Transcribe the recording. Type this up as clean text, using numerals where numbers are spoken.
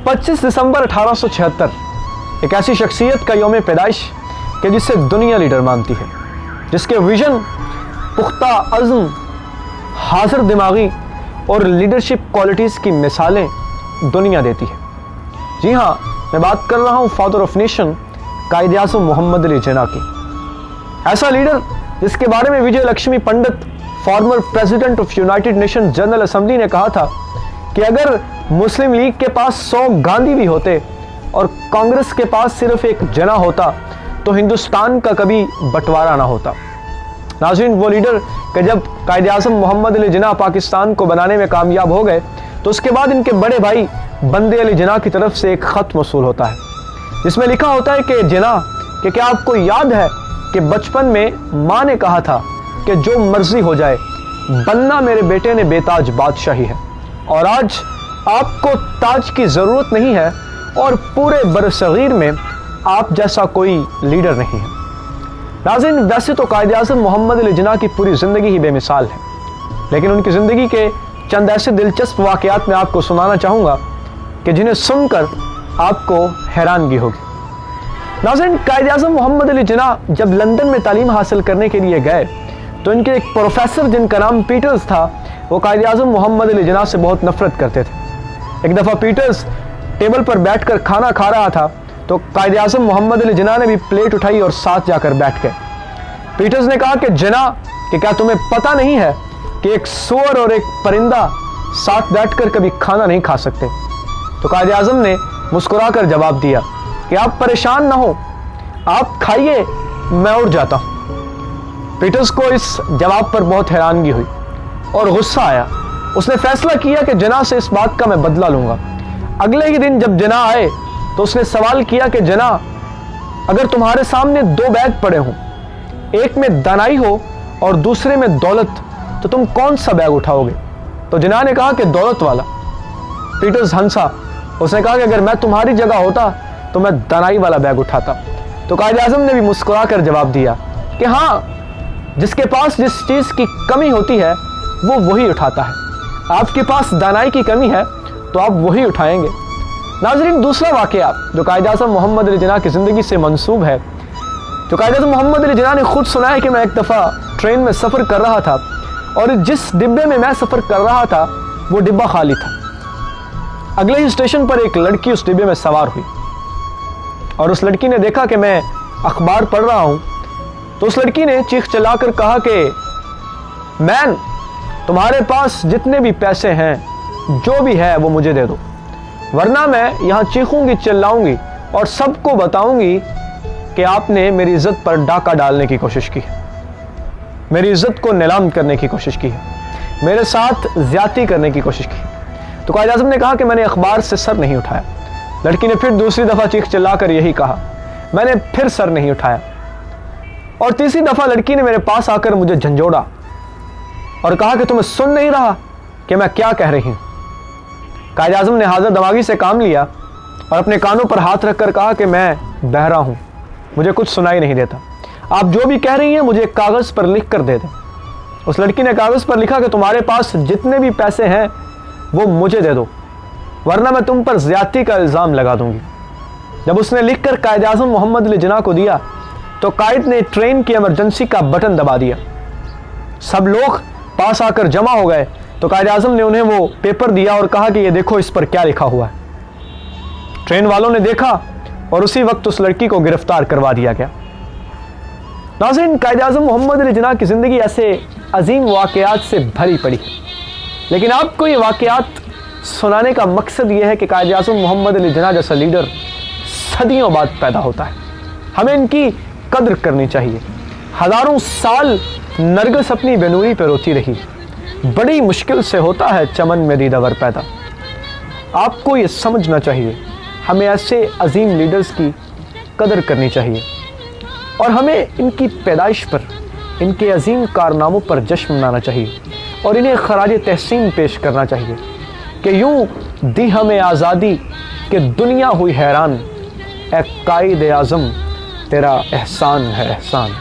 25 दिसंबर 1876 एक ऐसी शख्सियत का यौम पैदाइश कि जिसे दुनिया लीडर मानती है, जिसके विजन, पुख्ता अज़्म, हाज़िर दिमागी और लीडरशिप क्वालिटीज़ की मिसालें दुनिया देती है। जी हाँ, मैं बात कर रहा हूँ फादर ऑफ नेशन, कायदे आज़म मोहम्मद अली जिन्ना की। ऐसा लीडर जिसके बारे में Vijaya Lakshmi Pandit, former president of United Nation General Assembly ने कहा था कि अगर मुस्लिम लीग के पास 100 गांधी भी होते और कांग्रेस के पास सिर्फ एक जिन्ना होता तो हिंदुस्तान का कभी बंटवारा ना होता। नाज़रीन, वो लीडर कि जब कायदे आज़म मोहम्मद अली जिन्ना पाकिस्तान को बनाने में कामयाब हो गए तो उसके बाद इनके बड़े भाई बंदे अली जिन्ना की तरफ से एक ख़त मौसूल होता है जिसमें लिखा होता है कि जिन्ना, कि क्या आपको याद है कि बचपन में माँ ने कहा था कि जो मर्जी हो जाए, बनना मेरे बेटे ने बेताज बादशाही है, और आज आपको ताज की ज़रूरत नहीं है और पूरे बरसगीर में आप जैसा कोई लीडर नहीं है। नाज़रीन, वैसे तो कायदे आज़म मोहम्मद अली जिन्ना की पूरी ज़िंदगी ही बेमिसाल है, लेकिन उनकी ज़िंदगी के चंद ऐसे दिलचस्प वाक़यात मैं आपको सुनाना चाहूँगा कि जिन्हें सुनकर आपको हैरानगी होगी। नाज़रीन, कायदे आज़म मोहम्मद अली जिन्ना जब लंदन में तालीम हासिल करने के लिए गए तो इनके एक प्रोफेसर जिनका नाम पीटर्स था, वो कायदे आज़म मोहम्मद अली जिन्ना से बहुत नफरत करते थे। एक दफ़ा पीटर्स टेबल पर बैठकर खाना खा रहा था तो कायदे आज़म मोहम्मद अली जिन्ना ने भी प्लेट उठाई और साथ जाकर बैठ गए। पीटर्स ने कहा कि जिन्ना, कि क्या तुम्हें पता नहीं है कि एक सूअर और एक परिंदा साथ बैठकर कभी खाना नहीं खा सकते? तो कायदे आज़म ने मुस्कुराकर जवाब दिया कि आप परेशान ना हो, आप खाइए, मैं उठ जाता हूँ। पीटर्स को इस जवाब पर बहुत हैरानगी हुई और गुस्सा आया। उसने फैसला किया कि जिन्ना से इस बात का मैं बदला लूँगा। अगले ही दिन जब जिन्ना आए तो उसने सवाल किया कि जिन्ना, अगर तुम्हारे सामने 2 बैग पड़े हों, एक में दानाई हो और दूसरे में दौलत, तो तुम कौन सा बैग उठाओगे? तो जिन्ना ने कहा कि दौलत वाला। पीटर्स हंसा। उसने कहा कि अगर मैं तुम्हारी जगह होता तो मैं दानाई वाला बैग उठाता। तो कायदे आज़म ने भी मुस्कुरा कर जवाब दिया कि हाँ, जिसके पास जिस चीज़ की कमी होती है वो वही उठाता है। आपके पास दानाई की कमी है तो आप वही उठाएंगे। नाज़रीन, दूसरा वाक़या जो कायदे आज़म मोहम्मद अली जिन्ना की ज़िंदगी से मंसूब है, जो कायदे आज़म मोहम्मद अली जिन्ना ने खुद सुना है कि मैं एक दफ़ा ट्रेन में सफ़र कर रहा था और जिस डिब्बे में मैं सफ़र कर रहा था वो डिब्बा खाली था। अगले ही स्टेशन पर एक लड़की उस डिब्बे में सवार हुई और उस लड़की ने देखा कि मैं अखबार पढ़ रहा हूँ, तो उस लड़की ने चीख चिल्लाकर कहा कि मैन, तुम्हारे पास जितने भी पैसे हैं, जो भी है वो मुझे दे दो, वरना मैं यहाँ चीखूंगी, चिल्लाऊंगी और सबको बताऊंगी कि आपने मेरी इज्जत पर डाका डालने की कोशिश की है, मेरी इज्जत को नीलाम करने की कोशिश की है, मेरे साथ ज्यादती करने की कोशिश की। तो कायदे आज़म ने कहा कि मैंने अखबार से सर नहीं उठाया। लड़की ने फिर दूसरी दफ़ा चीख चिल्लाकर यही कहा। मैंने फिर सर नहीं उठाया और तीसरी दफ़ा लड़की ने मेरे पास आकर मुझे झंझोड़ा और कहा कि तुम्हें सुन नहीं रहा कि मैं क्या कह रही हूँ? कायदे आज़म ने हाज़िर दिमागी से काम लिया और अपने कानों पर हाथ रखकर कहा कि मैं बहरा हूँ, मुझे कुछ सुनाई नहीं देता, आप जो भी कह रही हैं मुझे कागज़ पर लिख कर दे दें। उस लड़की ने कागज़ पर लिखा कि तुम्हारे पास जितने भी पैसे हैं वो मुझे दे दो, वरना मैं तुम पर ज़्यादती का इल्ज़ाम लगा दूंगी। जब उसने लिखकर कायदे आज़म मोहम्मद अली जिन्ना को दिया तो कायद ने ट्रेन की इमरजेंसी का बटन दबा दिया। सब लोग पास आकर जमा हो गए तो कायदे आज़म ने उन्हें वो पेपर दिया और कहा कि ये देखो, इस पर क्या लिखा हुआ है। ट्रेन वालों ने देखा और उसी वक्त उस लड़की को गिरफ्तार करवा दिया गया। नाज़रीन, कायदे आज़म मोहम्मद अली जिन्ना की ज़िंदगी ऐसे अजीम वाक़यात से भरी पड़ी है, लेकिन आपको ये वाक़यात सुनाने का मकसद ये है कि कायदे आज़म मोहम्मद अली जिन्ना जैसा लीडर सदियों बाद पैदा होता है। हमें इनकी कद्र करनी चाहिए। हज़ारों साल नरगिस अपनी बेनूरी पर रोती रही, बड़ी मुश्किल से होता है चमन में दीदावर पैदा। आपको ये समझना चाहिए, हमें ऐसे अजीम लीडर्स की कदर करनी चाहिए और हमें इनकी पैदाइश पर, इनके अजीम कारनामों पर जश्न मनाना चाहिए और इन्हें खराज तहसीन पेश करना चाहिए कि यूँ दी हमें आज़ादी कि दुनिया हुई हैरान, ए कायदे आज़म तेरा एहसान है एहसान।